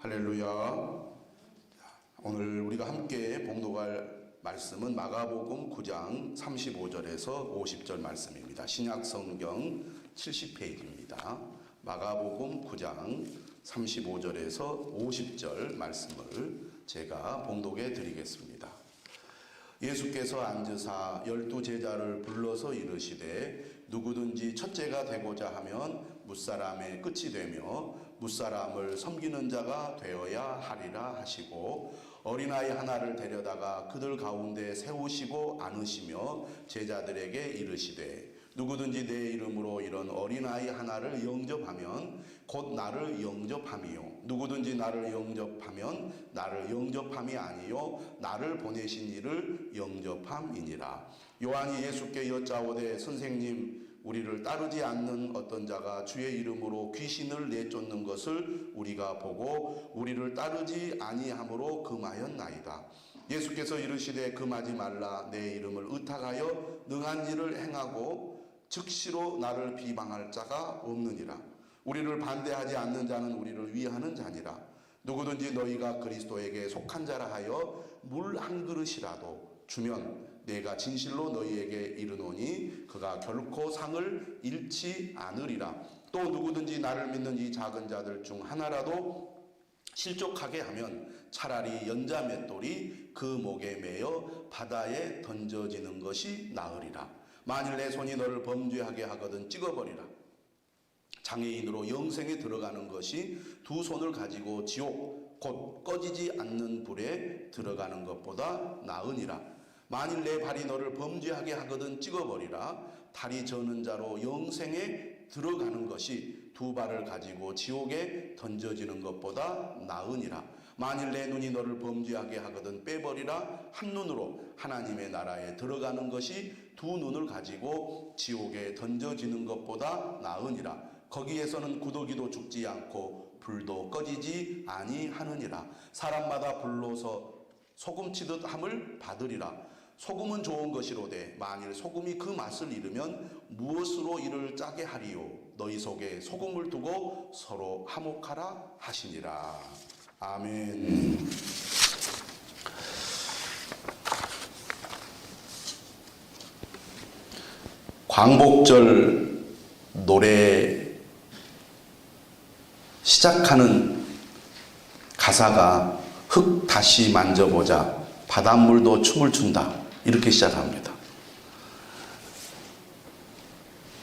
할렐루야. 오늘 우리가 함께 봉독할 말씀은 마가복음 9장 35절에서 50절 말씀입니다. 신약성경 70페이지입니다. 마가복음 9장 35절에서 50절 말씀을 제가 봉독해 드리겠습니다. 예수께서 앉으사 12제자를 불러서 이르시되 누구든지 첫째가 되고자 하면 무사람의 끝이 되며 무사람을 섬기는 자가 되어야 하리라 하시고 어린아이 하나를 데려다가 그들 가운데 세우시고 안으시며 제자들에게 이르시되 누구든지 내 이름으로 이런 어린아이 하나를 영접하면 곧 나를 영접함이요 누구든지 나를 영접하면 나를 영접함이 아니요 나를 보내신 이를 영접함이니라. 요한이 예수께 여짜오되 선생님 우리를 따르지 않는 어떤 자가 주의 이름으로 귀신을 내쫓는 것을 우리가 보고 우리를 따르지 아니함으로 금하였나이다. 예수께서 이르시되 금하지 말라. 내 이름을 의탁하여 능한 일을 행하고 즉시로 나를 비방할 자가 없느니라. 우리를 반대하지 않는 자는 우리를 위하는 자니라. 누구든지 너희가 그리스도에게 속한 자라 하여 물 한 그릇이라도 주면 내가 진실로 너희에게 이르노니 그가 결코 상을 잃지 않으리라. 또 누구든지 나를 믿는 이 작은 자들 중 하나라도 실족하게 하면 차라리 연자 맷돌이 그 목에 매여 바다에 던져지는 것이 나으리라. 만일 내 손이 너를 범죄하게 하거든 찍어버리라. 장애인으로 영생에 들어가는 것이 두 손을 가지고 지옥 곧 꺼지지 않는 불에 들어가는 것보다 나으니라. 만일 내 발이 너를 범죄하게 하거든 찍어버리라. 다리 저는 자로 영생에 들어가는 것이 두 발을 가지고 지옥에 던져지는 것보다 나으니라. 만일 내 눈이 너를 범죄하게 하거든 빼버리라. 한 눈으로 하나님의 나라에 들어가는 것이 두 눈을 가지고 지옥에 던져지는 것보다 나으니라. 거기에서는 구더기도 죽지 않고 불도 꺼지지 아니하느니라. 사람마다 불로서 소금치듯 함을 받으리라. 소금은 좋은 것이로되 만일 소금이 그 맛을 잃으면 무엇으로 이를 짜게 하리요. 너희 속에 소금을 두고 서로 화목하라 하시니라. 아멘. 광복절 노래 시작하는 가사가 흙 다시 만져보자 바닷물도 춤을 춘다 이렇게 시작합니다.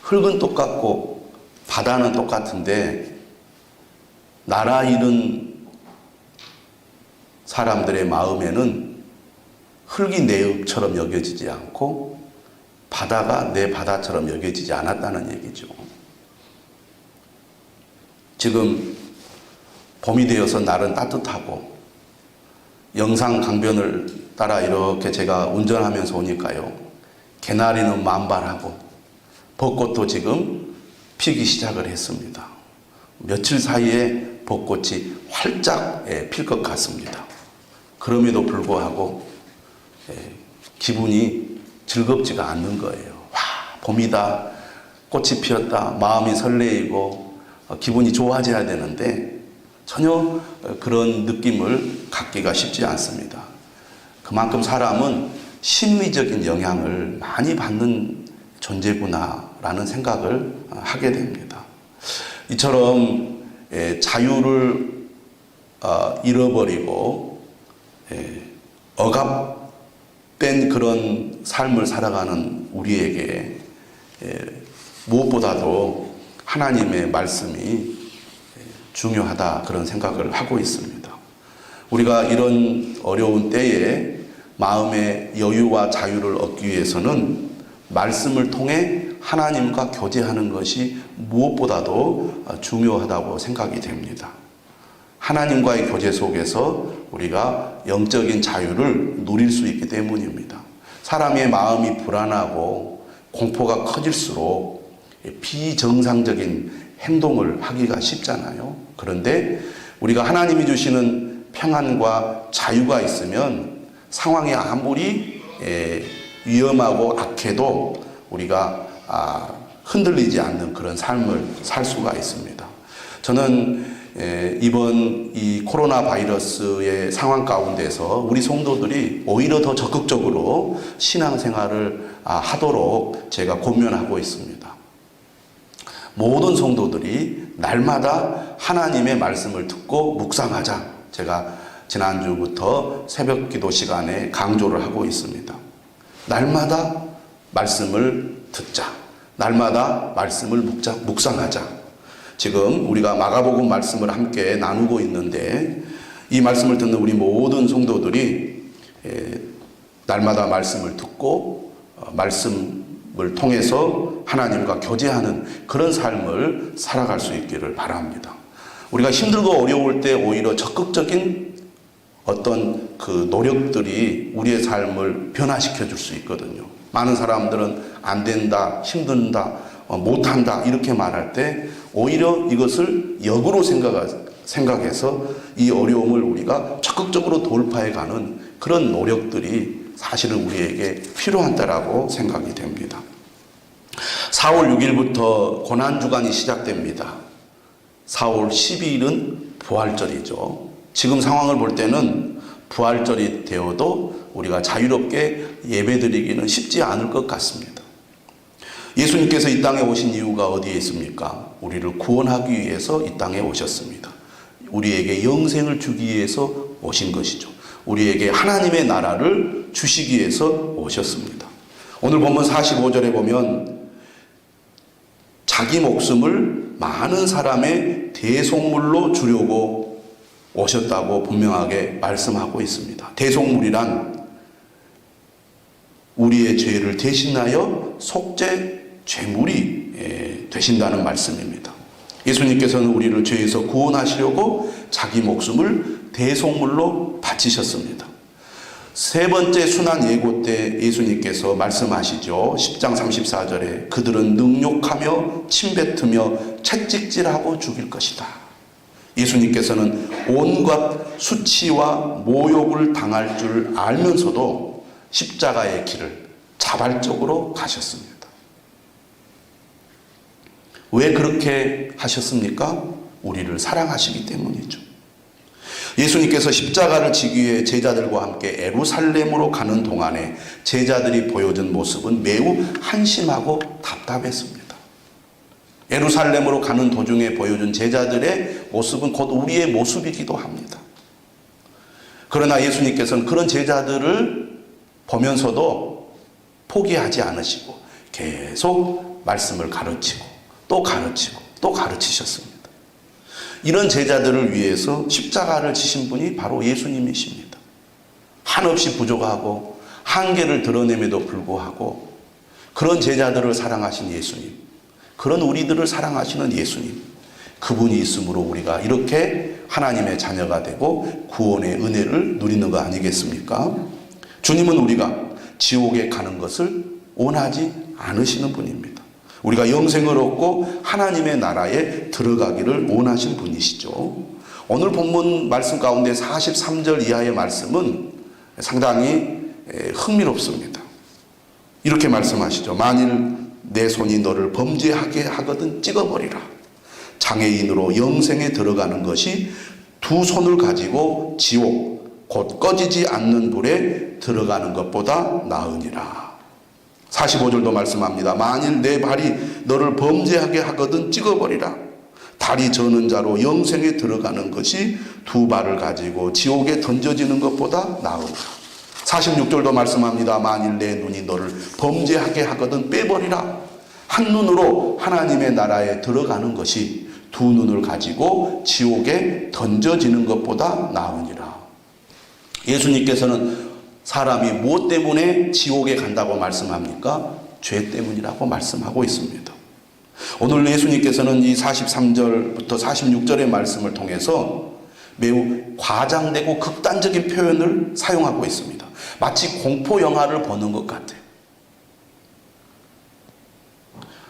흙은 똑같고 바다는 똑같은데 나라 잃은 사람들의 마음에는 흙이 내 흙처럼 여겨지지 않고 바다가 내 바다처럼 여겨지지 않았다는 얘기죠. 지금 봄이 되어서 날은 따뜻하고 영상 강변을 따라 이렇게 제가 운전하면서 오니까요. 개나리는 만발하고 벚꽃도 지금 피기 시작을 했습니다. 며칠 사이에 벚꽃이 활짝 필 것 같습니다. 그럼에도 불구하고 기분이 즐겁지가 않는 거예요. 와, 봄이다. 꽃이 피었다. 마음이 설레이고 기분이 좋아져야 되는데 전혀 그런 느낌을 갖기가 쉽지 않습니다. 그만큼 사람은 심리적인 영향을 많이 받는 존재구나라는 생각을 하게 됩니다. 이처럼 자유를 잃어버리고 억압된 그런 삶을 살아가는 우리에게 무엇보다도 하나님의 말씀이 중요하다 그런 생각을 하고 있습니다. 우리가 이런 어려운 때에 마음의 여유와 자유를 얻기 위해서는 말씀을 통해 하나님과 교제하는 것이 무엇보다도 중요하다고 생각이 됩니다. 하나님과의 교제 속에서 우리가 영적인 자유를 누릴 수 있기 때문입니다. 사람의 마음이 불안하고 공포가 커질수록 비정상적인 행동을 하기가 쉽잖아요. 그런데 우리가 하나님이 주시는 평안과 자유가 있으면 상황이 아무리 위험하고 악해도 우리가 흔들리지 않는 그런 삶을 살 수가 있습니다. 저는 이번 이 코로나 바이러스의 상황 가운데서 우리 성도들이 오히려 더 적극적으로 신앙생활을 하도록 제가 권면하고 있습니다. 모든 성도들이 날마다 하나님의 말씀을 듣고 묵상하자. 제가 지난주부터 새벽 기도 시간에 강조를 하고 있습니다. 날마다 말씀을 듣자. 날마다 말씀을 묵상하자. 지금 우리가 마가복음 말씀을 함께 나누고 있는데 이 말씀을 듣는 우리 모든 성도들이 날마다 말씀을 듣고 말씀을 통해서 하나님과 교제하는 그런 삶을 살아갈 수 있기를 바랍니다. 우리가 힘들고 어려울 때 오히려 적극적인 어떤 그 노력들이 우리의 삶을 변화시켜 줄 수 있거든요. 많은 사람들은 안 된다, 힘든다, 못한다 이렇게 말할 때 오히려 이것을 역으로 생각해서 이 어려움을 우리가 적극적으로 돌파해가는 그런 노력들이 사실은 우리에게 필요하다라고 생각이 됩니다. 4월 6일부터 고난주간이 시작됩니다. 4월 12일은 부활절이죠. 지금 상황을 볼 때는 부활절이 되어도 우리가 자유롭게 예배드리기는 쉽지 않을 것 같습니다. 예수님께서 이 땅에 오신 이유가 어디에 있습니까? 우리를 구원하기 위해서 이 땅에 오셨습니다. 우리에게 영생을 주기 위해서 오신 것이죠. 우리에게 하나님의 나라를 주시기 위해서 오셨습니다. 오늘 본문 45절에 보면 자기 목숨을 많은 사람의 대속물로 주려고 오셨다고 분명하게 말씀하고 있습니다. 대속물이란 우리의 죄를 대신하여 속죄 죄물이 되신다는 말씀입니다. 예수님께서는 우리를 죄에서 구원하시려고 자기 목숨을 대속물로 바치셨습니다. 세 번째 순환 예고 때 예수님께서 말씀하시죠. 10장 34절에 그들은 능욕하며 침뱉으며 채찍질하고 죽일 것이다. 예수님께서는 온갖 수치와 모욕을 당할 줄 알면서도 십자가의 길을 자발적으로 가셨습니다. 왜 그렇게 하셨습니까? 우리를 사랑하시기 때문이죠. 예수님께서 십자가를 지기 위해 제자들과 함께 예루살렘으로 가는 동안에 제자들이 보여준 모습은 매우 한심하고 답답했습니다. 예루살렘으로 가는 도중에 보여준 제자들의 모습은 곧 우리의 모습이기도 합니다. 그러나 예수님께서는 그런 제자들을 보면서도 포기하지 않으시고 계속 말씀을 가르치고 또 가르치고 또 가르치셨습니다. 이런 제자들을 위해서 십자가를 지신 분이 바로 예수님이십니다. 한없이 부족하고 한계를 드러냄에도 불구하고 그런 제자들을 사랑하신 예수님, 그런 우리들을 사랑하시는 예수님, 그분이 있으므로 우리가 이렇게 하나님의 자녀가 되고 구원의 은혜를 누리는 거 아니겠습니까? 주님은 우리가 지옥에 가는 것을 원하지 않으시는 분입니다. 우리가 영생을 얻고 하나님의 나라에 들어가기를 원하신 분이시죠. 오늘 본문 말씀 가운데 43절 이하의 말씀은 상당히 흥미롭습니다. 이렇게 말씀하시죠. 만일 내 손이 너를 범죄하게 하거든 찍어버리라. 장애인으로 영생에 들어가는 것이 두 손을 가지고 지옥 곧 꺼지지 않는 불에 들어가는 것보다 나으니라. 45절도 말씀합니다. 만일 내 발이 너를 범죄하게 하거든 찍어버리라. 다리 저는 자로 영생에 들어가는 것이 두 발을 가지고 지옥에 던져지는 것보다 나으니라. 46절도 말씀합니다. 만일 내 눈이 너를 범죄하게 하거든 빼버리라. 한 눈으로 하나님의 나라에 들어가는 것이 두 눈을 가지고 지옥에 던져지는 것보다 나으니라. 예수님께서는 사람이 무엇 때문에 지옥에 간다고 말씀합니까? 죄 때문이라고 말씀하고 있습니다. 오늘 예수님께서는 이 43절부터 46절의 말씀을 통해서 매우 과장되고 극단적인 표현을 사용하고 있습니다. 마치 공포 영화를 보는 것 같아요.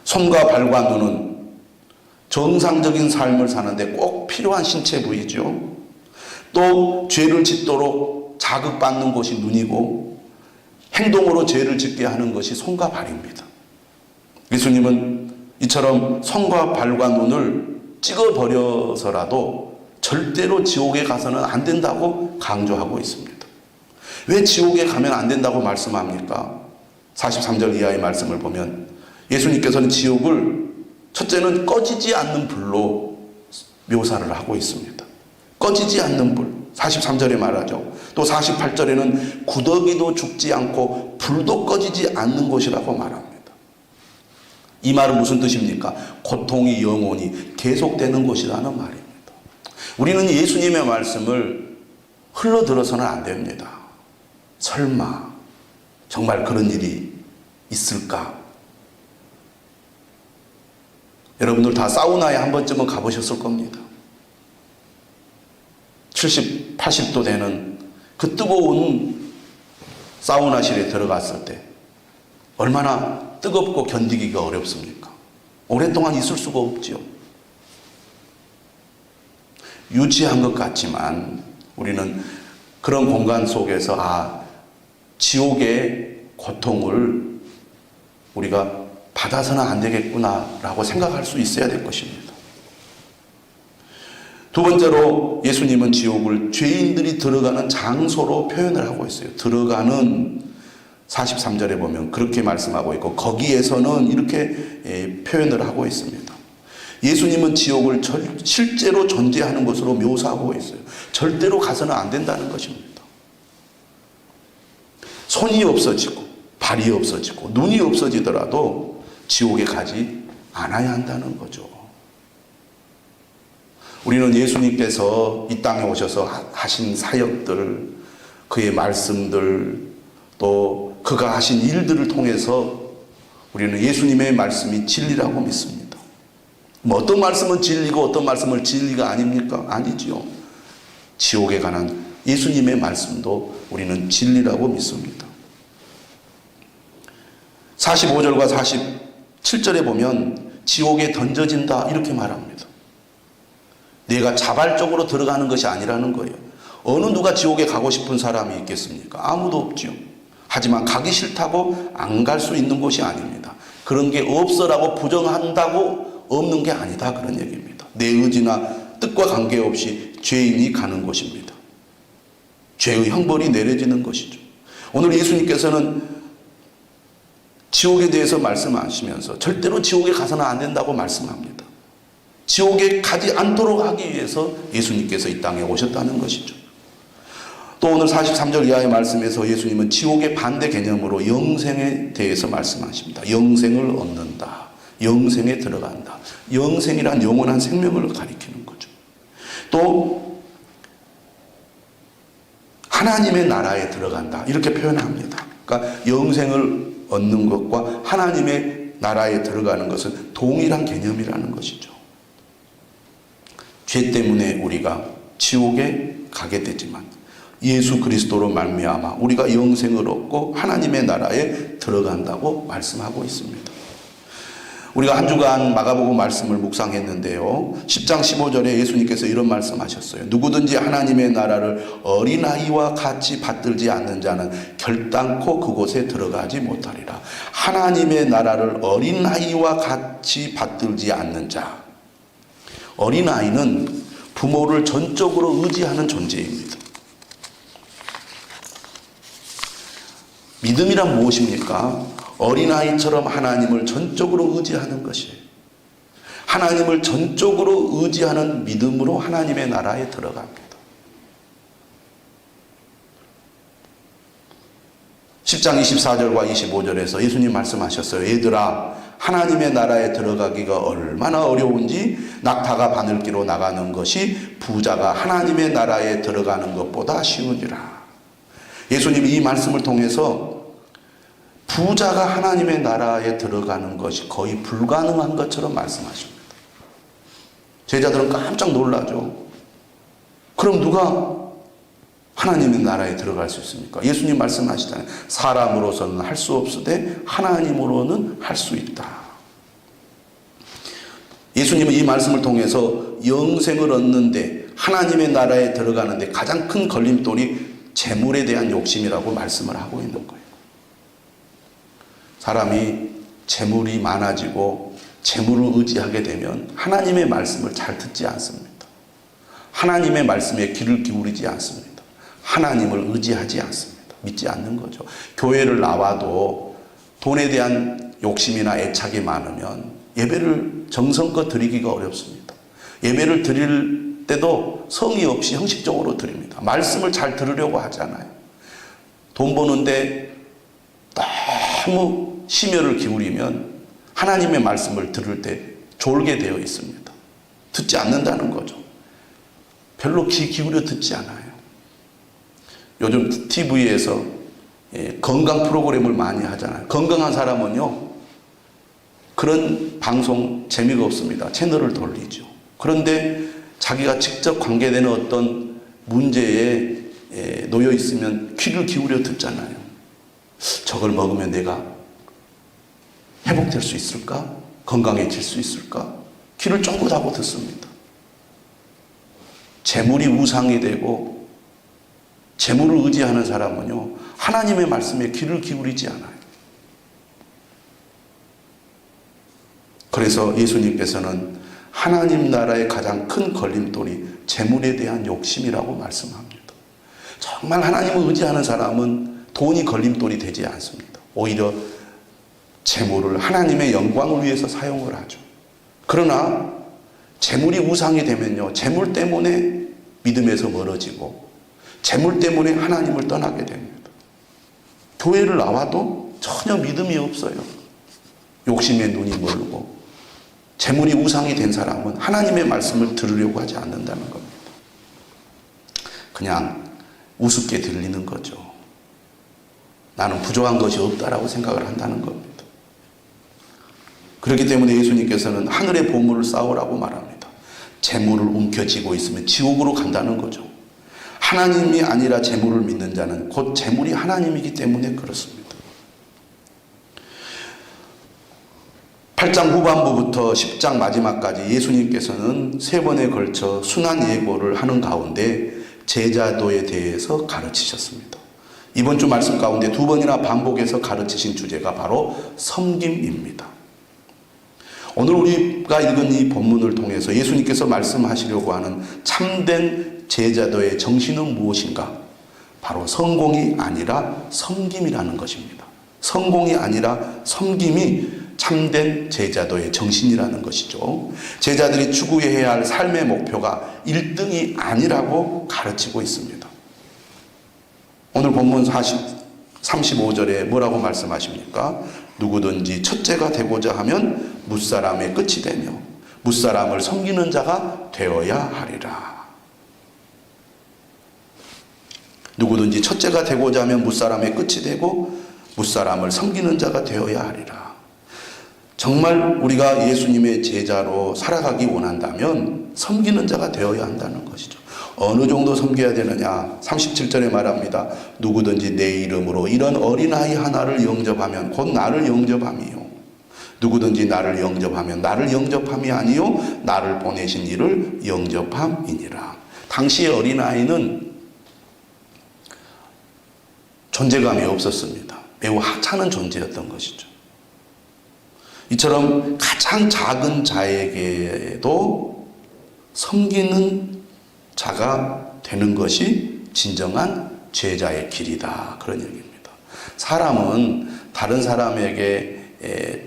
손과 발과 눈은 정상적인 삶을 사는데 꼭 필요한 신체 부위죠. 또 죄를 짓도록 자극받는 것이 눈이고 행동으로 죄를 짓게 하는 것이 손과 발입니다. 예수님은 이처럼 손과 발과 눈을 찍어버려서라도 절대로 지옥에 가서는 안 된다고 강조하고 있습니다. 왜 지옥에 가면 안 된다고 말씀합니까? 43절 이하의 말씀을 보면 예수님께서는 지옥을 첫째는 꺼지지 않는 불로 묘사를 하고 있습니다. 꺼지지 않는 불. 43절에 말하죠. 또 48절에는 구더기도 죽지 않고 불도 꺼지지 않는 곳이라고 말합니다. 이 말은 무슨 뜻입니까? 고통이 영원히 계속되는 곳이라는 말입니다. 우리는 예수님의 말씀을 흘러들어서는 안 됩니다. 설마 정말 그런 일이 있을까? 여러분들 다 사우나에 한 번쯤은 가보셨을 겁니다. 70, 80도 되는 그 뜨거운 사우나실에 들어갔을 때 얼마나 뜨겁고 견디기가 어렵습니까? 오랫동안 있을 수가 없지요. 유치한 것 같지만 우리는 그런 공간 속에서 지옥의 고통을 우리가 받아서는 안 되겠구나라고 생각할 수 있어야 될 것입니다. 두 번째로 예수님은 지옥을 죄인들이 들어가는 장소로 표현을 하고 있어요. 들어가는 43절에 보면 그렇게 말씀하고 있고 거기에서는 이렇게 표현을 하고 있습니다. 예수님은 지옥을 실제로 존재하는 것으로 묘사하고 있어요. 절대로 가서는 안 된다는 것입니다. 손이 없어지고 발이 없어지고 눈이 없어지더라도 지옥에 가지 않아야 한다는 거죠. 우리는 예수님께서 이 땅에 오셔서 하신 사역들, 그의 말씀들, 또 그가 하신 일들을 통해서 우리는 예수님의 말씀이 진리라고 믿습니다. 뭐 어떤 말씀은 진리고 어떤 말씀은 진리가 아닙니까? 아니지요. 지옥에 관한 예수님의 말씀도 우리는 진리라고 믿습니다. 45절과 47절에 보면 지옥에 던져진다 이렇게 말합니다. 내가 자발적으로 들어가는 것이 아니라는 거예요. 어느 누가 지옥에 가고 싶은 사람이 있겠습니까? 아무도 없죠. 하지만 가기 싫다고 안 갈 수 있는 곳이 아닙니다. 그런 게 없어라고 부정한다고 없는 게 아니다 그런 얘기입니다. 내 의지나 뜻과 관계없이 죄인이 가는 곳입니다. 죄의 형벌이 내려지는 것이죠. 오늘 예수님께서는 지옥에 대해서 말씀하시면서 절대로 지옥에 가서는 안 된다고 말씀합니다. 지옥에 가지 않도록 하기 위해서 예수님께서 이 땅에 오셨다는 것이죠. 또 오늘 43절 이하의 말씀에서 예수님은 지옥의 반대 개념으로 영생에 대해서 말씀하십니다. 영생을 얻는다. 영생에 들어간다. 영생이란 영원한 생명을 가리키는 거죠. 또 하나님의 나라에 들어간다. 이렇게 표현합니다. 그러니까 영생을 얻는 것과 하나님의 나라에 들어가는 것은 동일한 개념이라는 것이죠. 죄 때문에 우리가 지옥에 가게 되지만 예수 그리스도로 말미암아 우리가 영생을 얻고 하나님의 나라에 들어간다고 말씀하고 있습니다. 우리가 한 주간 마가복음 말씀을 묵상했는데요. 10장 15절에 예수님께서 이런 말씀하셨어요. 누구든지 하나님의 나라를 어린아이와 같이 받들지 않는 자는 결단코 그곳에 들어가지 못하리라. 하나님의 나라를 어린아이와 같이 받들지 않는 자. 어린아이는 부모를 전적으로 의지하는 존재입니다. 믿음이란 무엇입니까? 어린아이처럼 하나님을 전적으로 의지하는 것이에요. 하나님을 전적으로 의지하는 믿음으로 하나님의 나라에 들어갑니다. 10장 24절과 25절에서 예수님 말씀하셨어요. 얘들아, 하나님의 나라에 들어가기가 얼마나 어려운지 낙타가 바늘기로 나가는 것이 부자가 하나님의 나라에 들어가는 것보다 쉬우니라. 예수님이 이 말씀을 통해서 부자가 하나님의 나라에 들어가는 것이 거의 불가능한 것처럼 말씀하십니다. 제자들은 깜짝 놀라죠. 그럼 누가 하나님의 나라에 들어갈 수 있습니까? 예수님 말씀하시잖아요. 사람으로서는 할 수 없으되 하나님으로는 할 수 있다. 예수님은 이 말씀을 통해서 영생을 얻는데 하나님의 나라에 들어가는데 가장 큰 걸림돌이 재물에 대한 욕심이라고 말씀을 하고 있는 거예요. 사람이 재물이 많아지고 재물을 의지하게 되면 하나님의 말씀을 잘 듣지 않습니다. 하나님의 말씀에 귀를 기울이지 않습니다. 하나님을 의지하지 않습니다. 믿지 않는 거죠. 교회를 나와도 돈에 대한 욕심이나 애착이 많으면 예배를 정성껏 드리기가 어렵습니다. 예배를 드릴 때도 성의 없이 형식적으로 드립니다. 말씀을 잘 들으려고 하잖아요. 돈 버는데 너무 심혈을 기울이면 하나님의 말씀을 들을 때 졸게 되어 있습니다. 듣지 않는다는 거죠. 별로 귀 기울여 듣지 않아요. 요즘 TV에서 건강 프로그램을 많이 하잖아요. 건강한 사람은요, 그런 방송 재미가 없습니다. 채널을 돌리죠. 그런데 자기가 직접 관계되는 어떤 문제에 놓여 있으면 귀를 기울여 듣잖아요. 저걸 먹으면 내가 회복될 수 있을까? 건강해질 수 있을까? 귀를 쫑긋하고 듣습니다. 재물이 우상이 되고 재물을 의지하는 사람은요, 하나님의 말씀에 귀를 기울이지 않아요. 그래서 예수님께서는 하나님 나라의 가장 큰 걸림돌이 재물에 대한 욕심이라고 말씀합니다. 정말 하나님을 의지하는 사람은 돈이 걸림돌이 되지 않습니다. 오히려 재물을 하나님의 영광을 위해서 사용을 하죠. 그러나 재물이 우상이 되면요, 재물 때문에 믿음에서 멀어지고 재물 때문에 하나님을 떠나게 됩니다. 교회를 나와도 전혀 믿음이 없어요. 욕심에 눈이 멀고 재물이 우상이 된 사람은 하나님의 말씀을 들으려고 하지 않는다는 겁니다. 그냥 우습게 들리는 거죠. 나는 부족한 것이 없다라고 생각을 한다는 겁니다. 그렇기 때문에 예수님께서는 하늘의 보물을 쌓으라고 말합니다. 재물을 움켜쥐고 있으면 지옥으로 간다는 거죠. 하나님이 아니라 재물을 믿는 자는 곧 재물이 하나님이기 때문에 그렇습니다. 8장 후반부부터 10장 마지막까지 예수님께서는 3번에 걸쳐 순환 예고를 하는 가운데 제자도에 대해서 가르치셨습니다. 이번 주 말씀 가운데 2번이나 반복해서 가르치신 주제가 바로 섬김입니다. 오늘 우리가 읽은 이 본문을 통해서 예수님께서 말씀하시려고 하는 참된 제자도의 정신은 무엇인가? 바로 성공이 아니라 섬김이라는 것입니다. 성공이 아니라 섬김이 참된 제자도의 정신이라는 것이죠. 제자들이 추구해야 할 삶의 목표가 1등이 아니라고 가르치고 있습니다. 오늘 본문 35절에 뭐라고 말씀하십니까? 누구든지 첫째가 되고자 하면 무사람의 끝이 되며 무사람을 섬기는 자가 되어야 하리라. 누구든지 첫째가 되고자 하면 무사람의 끝이 되고 무사람을 섬기는 자가 되어야 하리라. 정말 우리가 예수님의 제자로 살아가기 원한다면 섬기는 자가 되어야 한다는 것이죠. 어느 정도 섬겨야 되느냐? 37절에 말합니다. 누구든지 내 이름으로 이런 어린아이 하나를 영접하면 곧 나를 영접함이요. 누구든지 나를 영접하면 나를 영접함이 아니요 나를 보내신 이를 영접함이니라. 당시의 어린아이는 존재감이 없었습니다. 매우 하찮은 존재였던 것이죠. 이처럼 가장 작은 자에게도 섬기는 자가 되는 것이 진정한 제자의 길이다. 그런 얘기입니다. 사람은 다른 사람에게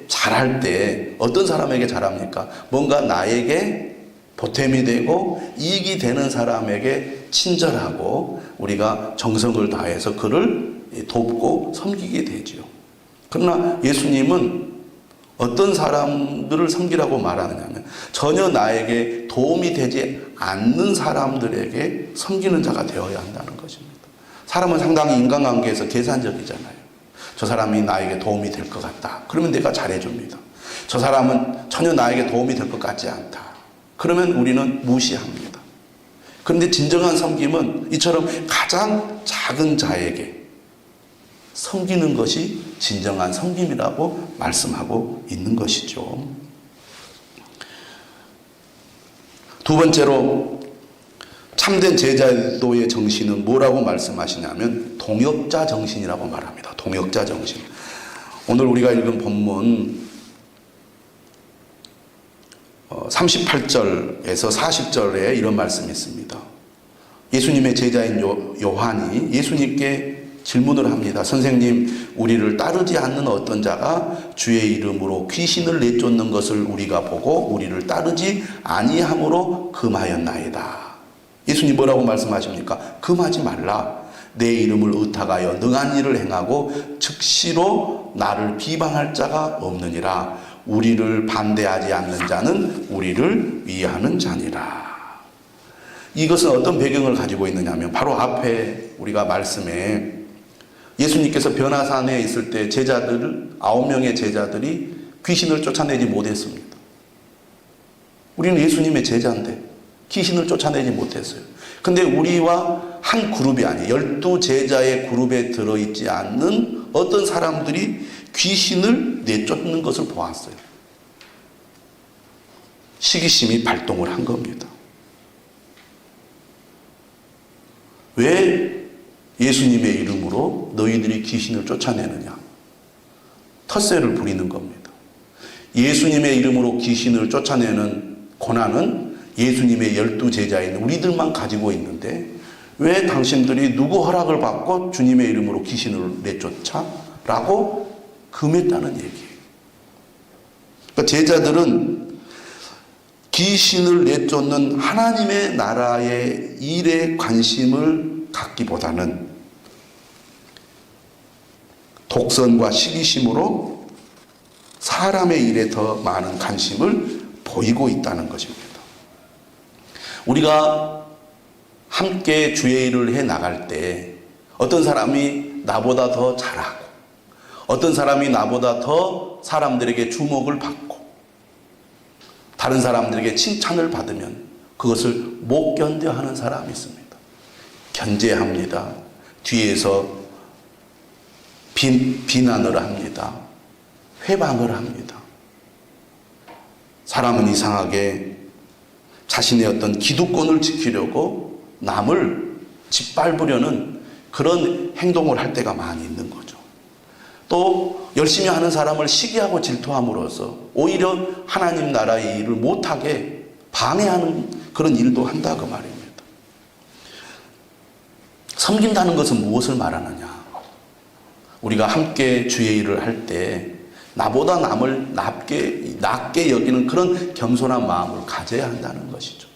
잘할 때 어떤 사람에게 잘합니까? 뭔가 나에게 보탬이 되고 이익이 되는 사람에게 친절하고 우리가 정성을 다해서 그를 돕고 섬기게 되죠. 그러나 예수님은 어떤 사람들을 섬기라고 말하느냐면 전혀 나에게 도움이 되지 않는 사람들에게 섬기는 자가 되어야 한다는 것입니다. 사람은 상당히 인간관계에서 계산적이잖아요. 저 사람이 나에게 도움이 될 것 같다. 그러면 내가 잘해줍니다. 저 사람은 전혀 나에게 도움이 될 것 같지 않다. 그러면 우리는 무시합니다. 그런데 진정한 섬김은 이처럼 가장 작은 자에게 섬기는 것이 진정한 섬김이라고 말씀하고 있는 것이죠. 두 번째로 참된 제자도의 정신은 뭐라고 말씀하시냐면 동역자 정신이라고 말합니다. 동역자 정신. 오늘 우리가 읽은 본문 38절에서 40절에 이런 말씀이 있습니다. 예수님의 제자인 요한이 예수님께 질문을 합니다. 선생님, 우리를 따르지 않는 어떤 자가 주의 이름으로 귀신을 내쫓는 것을 우리가 보고 우리를 따르지 아니함으로 금하였나이다. 예수님 뭐라고 말씀하십니까? 금하지 말라. 내 이름을 의탁하여 능한 일을 행하고 즉시로 나를 비방할 자가 없느니라. 우리를 반대하지 않는 자는 우리를 위하는 자니라. 이것은 어떤 배경을 가지고 있느냐면 바로 앞에 우리가 말씀에 예수님께서 변화산에 있을 때 9명의 제자들이 귀신을 쫓아내지 못했습니다. 우리는 예수님의 제자인데 귀신을 쫓아내지 못했어요. 근데 우리와 한 그룹이 아니에요. 12제자의 그룹에 들어있지 않는 어떤 사람들이 귀신을 내쫓는 것을 보았어요. 시기심이 발동을 한 겁니다. 왜 예수님의 이름으로 너희들이 귀신을 쫓아내느냐? 텃세를 부리는 겁니다. 예수님의 이름으로 귀신을 쫓아내는 권한은 예수님의 12제자인 우리들만 가지고 있는데 왜 당신들이 누구 허락을 받고 주님의 이름으로 귀신을 내쫓아? 라고 금했다는 얘기예요. 그러니까 제자들은 귀신을 내쫓는 하나님의 나라의 일에 관심을 갖기보다는 독선과 시기심으로 사람의 일에 더 많은 관심을 보이고 있다는 것입니다. 우리가 함께 주의 일을 해 나갈 때 어떤 사람이 나보다 더 잘하고 어떤 사람이 나보다 더 사람들에게 주목을 받고 다른 사람들에게 칭찬을 받으면 그것을 못 견뎌 하는 사람이 있습니다. 견제합니다. 뒤에서 비난을 합니다. 회방을 합니다. 사람은 이상하게 자신의 어떤 기득권을 지키려고 남을 짓밟으려는 그런 행동을 할 때가 많이 있는 거죠. 또 열심히 하는 사람을 시기하고 질투함으로써 오히려 하나님 나라의 일을 못하게 방해하는 그런 일도 한다 그 말입니다. 섬긴다는 것은 무엇을 말하느냐? 우리가 함께 주의 일을 할 때 나보다 남을 낮게 여기는 그런 겸손한 마음을 가져야 한다는 것이죠.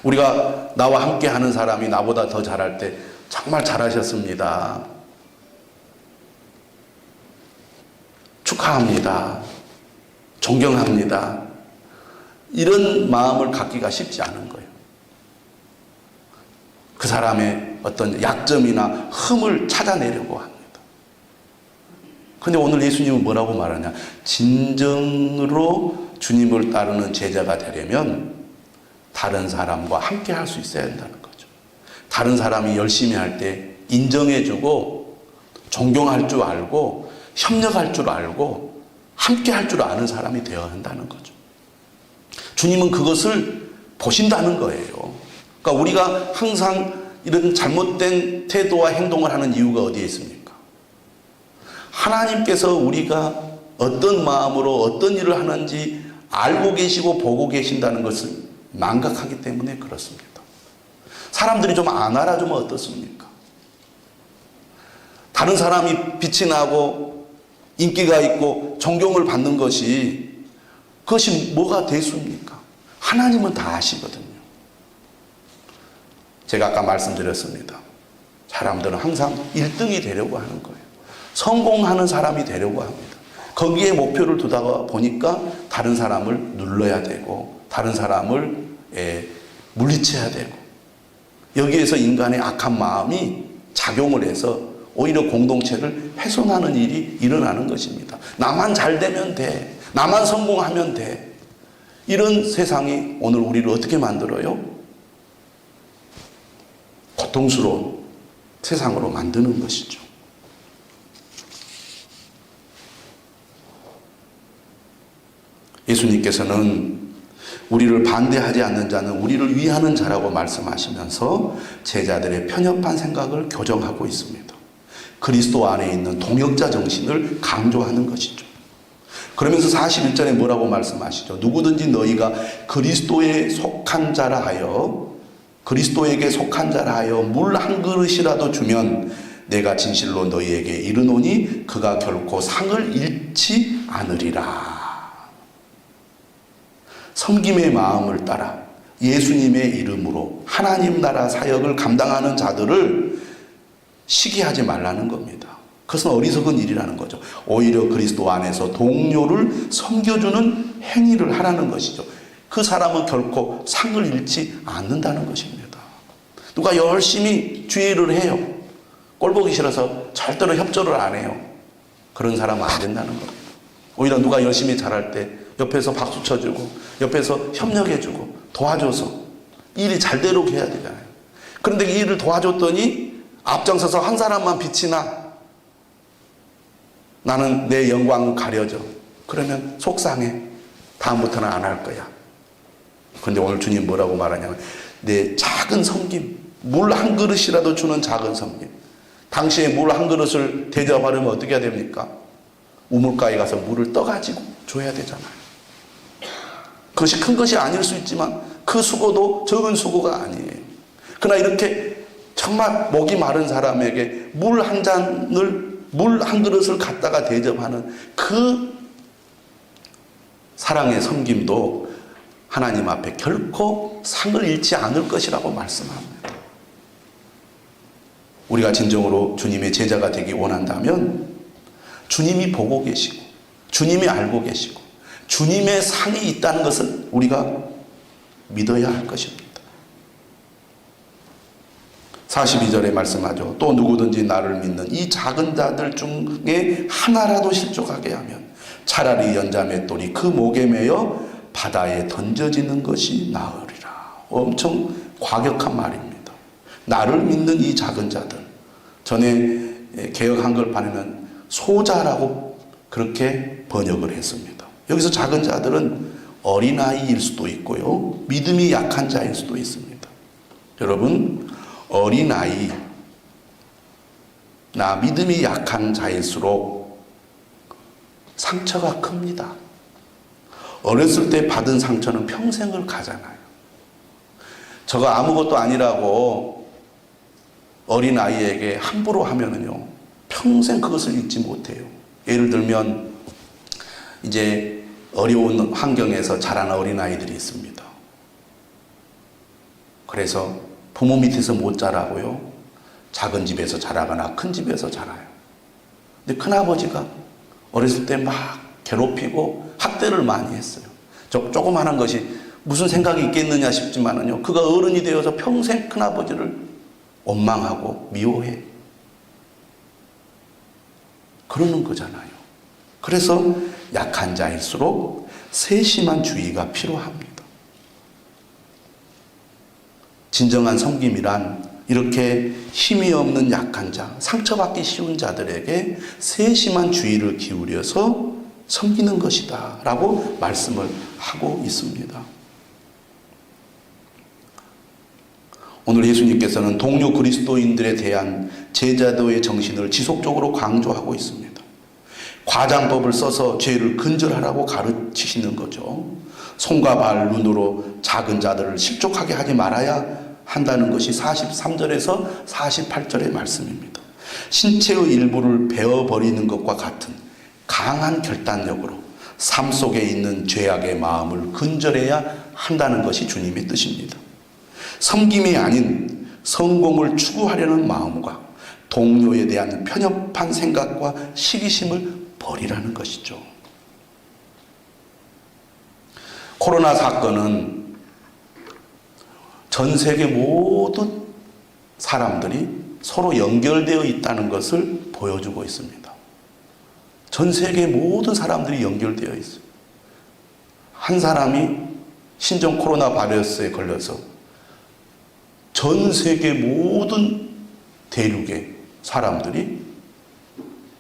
우리가 나와 함께 하는 사람이 나보다 더 잘할 때 정말 잘하셨습니다. 축하합니다. 존경합니다. 이런 마음을 갖기가 쉽지 않은 거예요. 그 사람의 어떤 약점이나 흠을 찾아내려고 합니다. 근데 오늘 예수님은 뭐라고 말하냐? 진정으로 주님을 따르는 제자가 되려면 다른 사람과 함께 할 수 있어야 한다는 거죠. 다른 사람이 열심히 할 때 인정해주고 존경할 줄 알고 협력할 줄 알고 함께 할 줄 아는 사람이 되어야 한다는 거죠. 주님은 그것을 보신다는 거예요. 그러니까 우리가 항상 이런 잘못된 태도와 행동을 하는 이유가 어디에 있습니까? 하나님께서 우리가 어떤 마음으로 어떤 일을 하는지 알고 계시고 보고 계신다는 것을 망각하기 때문에 그렇습니다. 사람들이 좀 안 알아주면 어떻습니까? 다른 사람이 빛이 나고 인기가 있고 존경을 받는 그것이 뭐가 됐습니까? 하나님은 다 아시거든요. 제가 아까 말씀드렸습니다. 사람들은 항상 1등이 되려고 하는 거예요. 성공하는 사람이 되려고 합니다. 거기에 목표를 두다가 보니까 다른 사람을 눌러야 되고 다른 사람을 물리쳐야 되고 여기에서 인간의 악한 마음이 작용을 해서 오히려 공동체를 훼손하는 일이 일어나는 것입니다. 나만 잘 되면 돼. 나만 성공하면 돼. 이런 세상이 오늘 우리를 어떻게 만들어요? 고통스러운 세상으로 만드는 것이죠. 예수님께서는 우리를 반대하지 않는 자는 우리를 위하는 자라고 말씀하시면서 제자들의 편협한 생각을 교정하고 있습니다. 그리스도 안에 있는 동역자 정신을 강조하는 것이죠. 그러면서 41절에 뭐라고 말씀하시죠? 누구든지 너희가 그리스도에 속한 자라 하여, 그리스도에게 속한 자라 하여 물 한 그릇이라도 주면 내가 진실로 너희에게 이르노니 그가 결코 상을 잃지 않으리라. 섬김의 마음을 따라 예수님의 이름으로 하나님 나라 사역을 감당하는 자들을 시기하지 말라는 겁니다. 그것은 어리석은 일이라는 거죠. 오히려 그리스도 안에서 동료를 섬겨주는 행위를 하라는 것이죠. 그 사람은 결코 상을 잃지 않는다는 것입니다. 누가 열심히 주의를 해요. 꼴보기 싫어서 절대로 협조를 안 해요. 그런 사람은 안 된다는 겁니다. 오히려 누가 열심히 잘할 때 옆에서 박수 쳐주고 옆에서 협력해주고 도와줘서 일이 잘 되도록 해야 되잖아요. 그런데 이 일을 도와줬더니 앞장서서 한 사람만 빛이 나. 나는 내 영광을 가려져. 그러면 속상해. 다음부터는 안 할 거야. 그런데 오늘 주님 뭐라고 말하냐면 내 작은 섬김, 물 한 그릇이라도 주는 작은 섬김. 당시에 물 한 그릇을 대접하려면 어떻게 해야 됩니까? 우물가에 가서 물을 떠가지고 줘야 되잖아요. 그것이 큰 것이 아닐 수 있지만 그 수고도 적은 수고가 아니에요. 그러나 이렇게 정말 목이 마른 사람에게 물 한 그릇을 갖다가 대접하는 그 사랑의 섬김도 하나님 앞에 결코 상을 잃지 않을 것이라고 말씀합니다. 우리가 진정으로 주님의 제자가 되기 원한다면 주님이 보고 계시고 주님이 알고 계시고 주님의 상이 있다는 것을 우리가 믿어야 할 것입니다. 42절에 말씀하죠. 또 누구든지 나를 믿는 이 작은 자들 중에 하나라도 실족하게 하면 차라리 연자맷돌이 그 목에 매여 바다에 던져지는 것이 나으리라. 엄청 과격한 말입니다. 나를 믿는 이 작은 자들. 전에 개역 한글판에는 소자라고 그렇게 번역을 했습니다. 여기서 작은 자들은 어린아이일 수도 있고요. 믿음이 약한 자일 수도 있습니다. 여러분, 어린아이, 나 믿음이 약한 자일수록 상처가 큽니다. 어렸을 때 받은 상처는 평생을 가잖아요. 저가 아무것도 아니라고 어린아이에게 함부로 하면은요, 평생 그것을 잊지 못해요. 예를 들면, 이제 어려운 환경에서 자란 어린아이들이 있습니다. 그래서 부모 밑에서 못 자라고요. 작은 집에서 자라거나 큰 집에서 자라요. 근데 큰아버지가 어렸을 때 막 괴롭히고 학대를 많이 했어요. 조그마한 것이 무슨 생각이 있겠느냐 싶지만은요. 그가 어른이 되어서 평생 큰아버지를 원망하고 미워해. 그러는 거잖아요. 그래서 약한 자일수록 세심한 주의가 필요합니다. 진정한 섬김이란 이렇게 힘이 없는 약한 자, 상처받기 쉬운 자들에게 세심한 주의를 기울여서 섬기는 것이다 라고 말씀을 하고 있습니다. 오늘 예수님께서는 동료 그리스도인들에 대한 제자도의 정신을 지속적으로 강조하고 있습니다. 과장법을 써서 죄를 근절하라고 가르치시는 거죠. 손과 발, 눈으로 작은 자들을 실족하게 하지 말아야 한다는 것이 43절에서 48절의 말씀입니다. 신체의 일부를 베어버리는 것과 같은 강한 결단력으로 삶 속에 있는 죄악의 마음을 근절해야 한다는 것이 주님의 뜻입니다. 섬김이 아닌 성공을 추구하려는 마음과 동료에 대한 편협한 생각과 시기심을 버리라는 것이죠. 코로나 사건은 전 세계 모든 사람들이 서로 연결되어 있다는 것을 보여주고 있습니다. 전 세계 모든 사람들이 연결되어 있어요. 한 사람이 신종 코로나 바이러스에 걸려서 전 세계 모든 대륙의 사람들이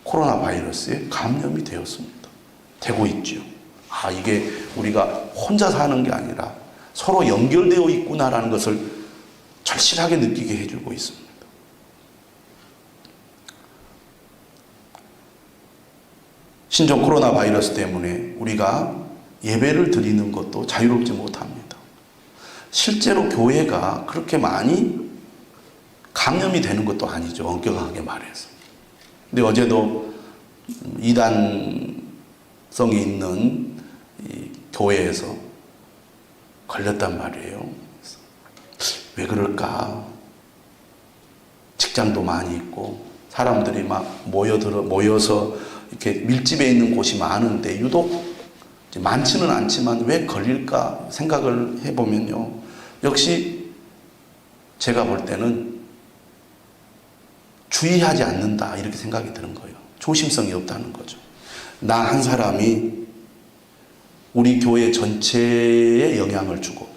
코로나 바이러스에 감염이 되었습니다. 되고 있죠. 아, 이게 우리가 혼자 사는 게 아니라 서로 연결되어 있구나라는 것을 절실하게 느끼게 해주고 있습니다. 신종 코로나 바이러스 때문에 우리가 예배를 드리는 것도 자유롭지 못합니다. 실제로 교회가 그렇게 많이 감염이 되는 것도 아니죠. 엄격하게 말해서. 근데 어제도 이단성이 있는 이 교회에서 걸렸단 말이에요. 왜 그럴까? 직장도 많이 있고 사람들이 막 모여서 이렇게 밀집해 있는 곳이 많은데 유독 많지는 않지만 왜 걸릴까 생각을 해보면요. 역시 제가 볼 때는 주의하지 않는다 이렇게 생각이 드는 거예요. 조심성이 없다는 거죠. 나 한 사람이 우리 교회 전체에 영향을 주고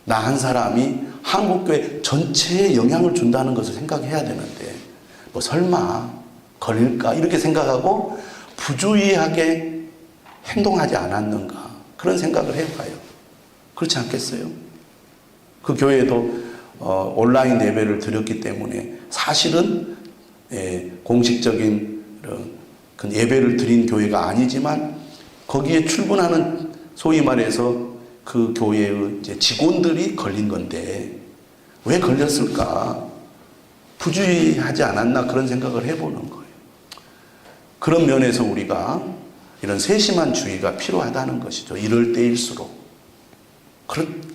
나 한 사람이 한국교회 전체에 영향을 준다는 것을 생각해야 되는데 뭐 설마 걸릴까 이렇게 생각하고 부주의하게 행동하지 않았는가 그런 생각을 해봐요. 그렇지 않겠어요? 그 교회도 온라인 예배를 드렸기 때문에 사실은 공식적인 그 예배를 드린 교회가 아니지만 거기에 출근하는 소위 말해서 그 교회의 이제 직원들이 걸린 건데 왜 걸렸을까? 부주의하지 않았나 그런 생각을 해보는 거예요. 그런 면에서 우리가 이런 세심한 주의가 필요하다는 것이죠. 이럴 때일수록.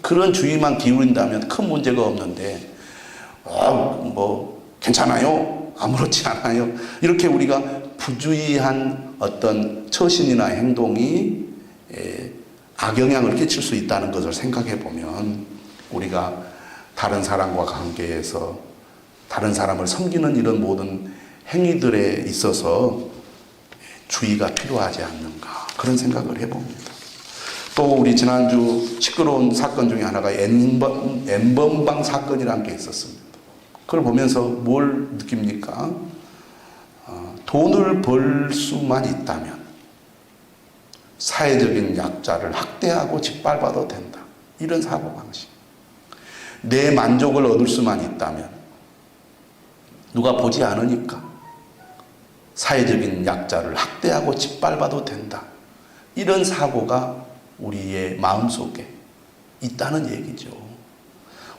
그런 주의만 기울인다면 큰 문제가 없는데 뭐 괜찮아요? 아무렇지 않아요? 이렇게 우리가 부주의한 어떤 처신이나 행동이 악영향을 끼칠 수 있다는 것을 생각해 보면 우리가 다른 사람과 관계에서 다른 사람을 섬기는 이런 모든 행위들에 있어서 주의가 필요하지 않는가 그런 생각을 해봅니다. 또 우리 지난주 시끄러운 사건 중에 하나가 N번방 사건이라는 게 있었습니다. 그걸 보면서 뭘 느낍니까? 돈을 벌 수만 있다면 사회적인 약자를 학대하고 짓밟아도 된다. 이런 사고방식. 내 만족을 얻을 수만 있다면 누가 보지 않으니까 사회적인 약자를 학대하고 짓밟아도 된다. 이런 사고가 우리의 마음속에 있다는 얘기죠.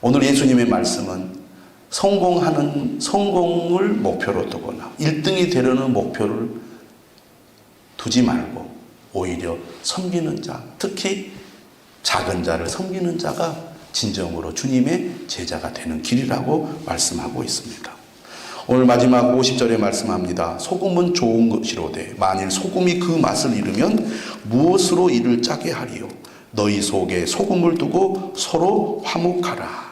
오늘 예수님의 말씀은 성공을 목표로 두거나 1등이 되려는 목표를 두지 말고 오히려 섬기는 자, 특히 작은 자를 섬기는 자가 진정으로 주님의 제자가 되는 길이라고 말씀하고 있습니다. 오늘 마지막 50절에 말씀합니다. 소금은 좋은 것이로되 만일 소금이 그 맛을 잃으면 무엇으로 이를 짜게 하리요? 너희 속에 소금을 두고 서로 화목하라.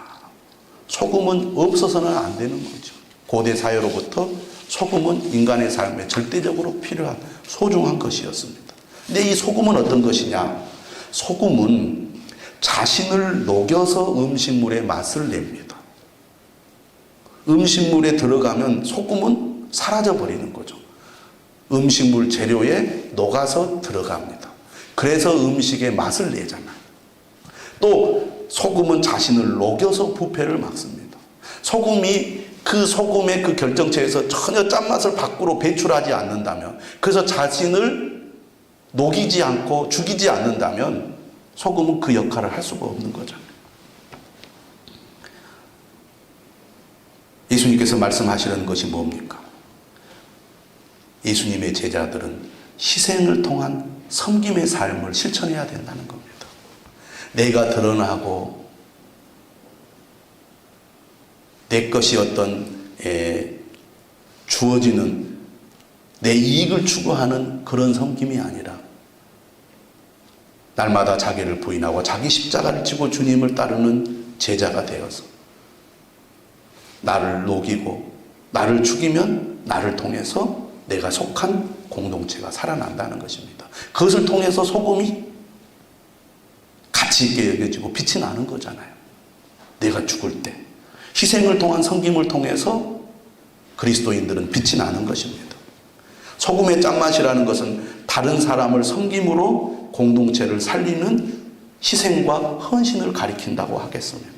소금은 없어서는 안 되는 거죠. 고대 사회로부터 소금은 인간의 삶에 절대적으로 필요한 소중한 것이었습니다. 근데 이 소금은 어떤 것이냐? 소금은 자신을 녹여서 음식물의 맛을 냅니다. 음식물에 들어가면 소금은 사라져 버리는 거죠. 음식물 재료에 녹아서 들어갑니다. 그래서 음식의 맛을 내잖아요. 또 소금은 자신을 녹여서 부패를 막습니다. 소금이 그 소금의 그 결정체에서 전혀 짠맛을 밖으로 배출하지 않는다면, 그래서 자신을 녹이지 않고 죽이지 않는다면 소금은 그 역할을 할 수가 없는 거죠. 예수님께서 말씀하시는 것이 뭡니까? 예수님의 제자들은 희생을 통한 섬김의 삶을 실천해야 된다는 겁니다. 내가 드러나고 내 것이 주어지는 내 이익을 추구하는 그런 섬김이 아니라 날마다 자기를 부인하고 자기 십자가를 지고 주님을 따르는 제자가 되어서 나를 녹이고 나를 죽이면 나를 통해서 내가 속한 공동체가 살아난다는 것입니다. 그것을 통해서 소금이 가치 있게 여겨지고 빛이 나는 거잖아요. 내가 죽을 때 희생을 통한 섬김을 통해서 그리스도인들은 빛이 나는 것입니다. 소금의 짠맛이라는 것은 다른 사람을 섬김으로 공동체를 살리는 희생과 헌신을 가리킨다고 하겠습니다.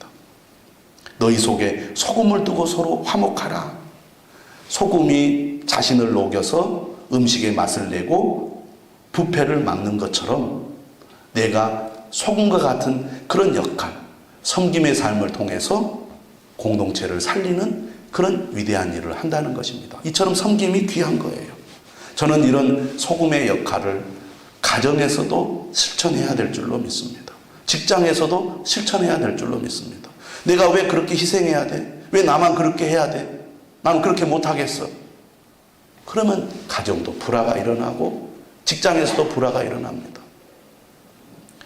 너희 속에 소금을 두고 서로 화목하라. 소금이 자신을 녹여서 음식의 맛을 내고 부패를 막는 것처럼 내가 소금과 같은 그런 역할, 섬김의 삶을 통해서 공동체를 살리는 그런 위대한 일을 한다는 것입니다. 이처럼 섬김이 귀한 거예요. 저는 이런 소금의 역할을 가정에서도 실천해야 될 줄로 믿습니다. 직장에서도 실천해야 될 줄로 믿습니다. 내가 왜 그렇게 희생해야 돼? 왜 나만 그렇게 해야 돼? 나는 그렇게 못하겠어. 그러면 가정도 불화가 일어나고 직장에서도 불화가 일어납니다.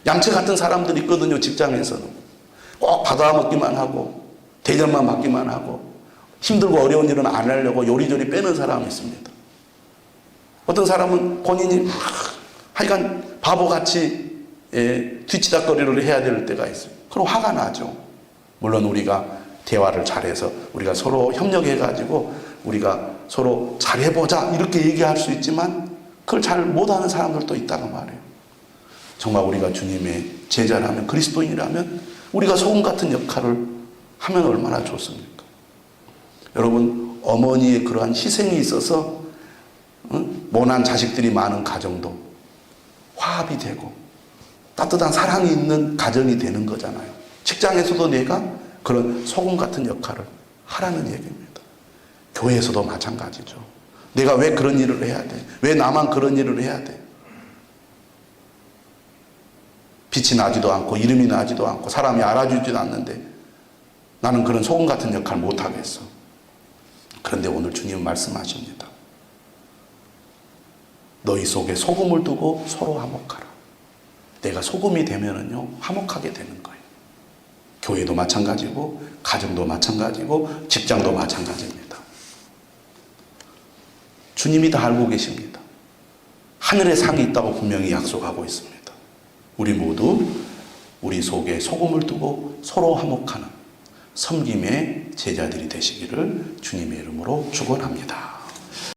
양채 같은 사람들이 있거든요. 직장에서는 꼭 받아먹기만 하고 대접만 받기만 하고 힘들고 어려운 일은 안 하려고 요리조리 빼는 사람이 있습니다. 어떤 사람은 본인이 하여간 바보같이 뒤치다거리를 해야 될 때가 있어요. 그럼 화가 나죠. 물론 우리가 대화를 잘해서 우리가 서로 협력해가지고 우리가 서로 잘해보자 이렇게 얘기할 수 있지만 그걸 잘 못하는 사람들도 있다고 말해요. 정말 우리가 주님의 제자라면 그리스도인이라면 우리가 소금 같은 역할을 하면 얼마나 좋습니까? 여러분, 어머니의 그러한 희생이 있어서 모난 자식들이 많은 가정도 화합이 되고 따뜻한 사랑이 있는 가정이 되는 거잖아요. 직장에서도 내가 그런 소금 같은 역할을 하라는 얘기입니다. 교회에서도 마찬가지죠. 내가 왜 그런 일을 해야 돼? 왜 나만 그런 일을 해야 돼? 빛이 나지도 않고 이름이 나지도 않고 사람이 알아주지도 않는데 나는 그런 소금 같은 역할 못하겠어. 그런데 오늘 주님은 말씀하십니다. 너희 속에 소금을 두고 서로 화목하라. 내가 소금이 되면은요, 화목하게 되는 거예요. 교회도 마찬가지고, 가정도 마찬가지고, 직장도 마찬가지입니다. 주님이 다 알고 계십니다. 하늘에 상이 있다고 분명히 약속하고 있습니다. 우리 모두 우리 속에 소금을 두고 서로 화목하는 섬김의 제자들이 되시기를 주님의 이름으로 축원합니다.